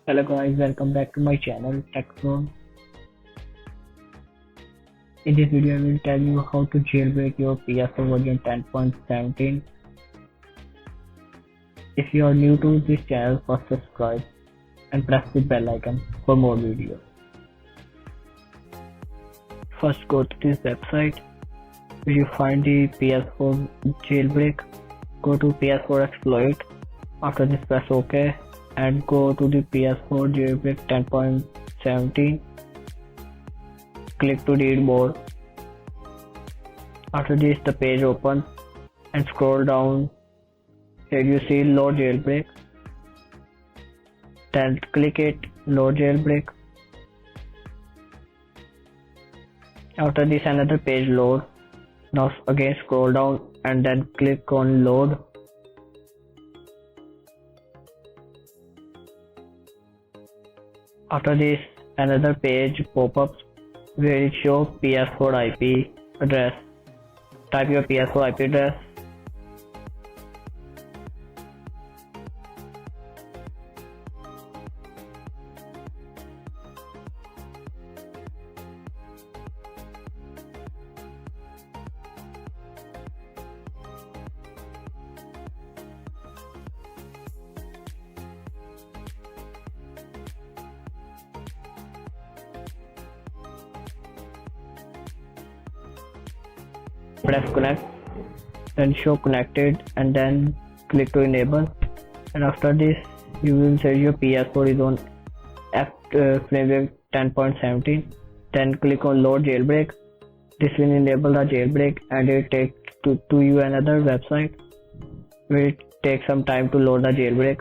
Hello guys, welcome back to my channel TechZone. In this video I will tell you how to jailbreak your PS4 version 10.17. If you are new to this channel, first subscribe and press the bell icon for more videos. First go to this website where you find the PS4 jailbreak. Go to PS4 exploit. After this press OK and go to the PS4 jailbreak 10.17. Click to read more. After this the page opens and scroll down. Here you see load jailbreak. Then click it, load jailbreak. After this another page load. Now again scroll down and then click on load. After this another page pop-ups where it shows PS4 IP address. Type your PS4 IP address. Press connect, then show connected and then click to enable, and after this you will say your PS4 is on framework 10.17. Then click on load jailbreak. This will enable the jailbreak and it takes to you another website where it takes some time to load the jailbreak.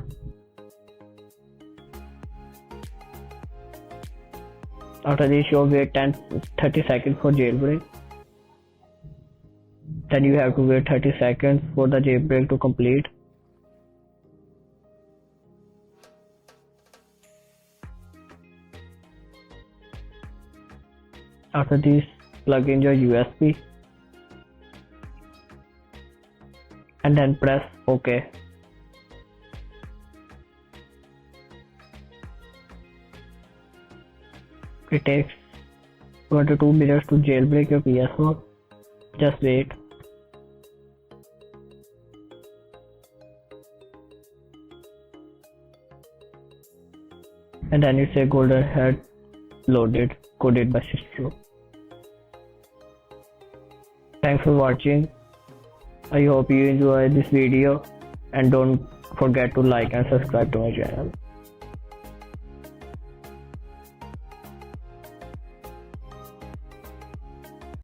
After this you wait 30 seconds for jailbreak. Then you have to wait 30 seconds for the jailbreak to complete. After this, plug in your USB and then press OK. It takes 1 to 2 minutes to jailbreak your PS4. Just wait. And then it's a golden head loaded, coded by Sistro. Thanks for watching. I hope you enjoy this video and don't forget to like and subscribe to my channel.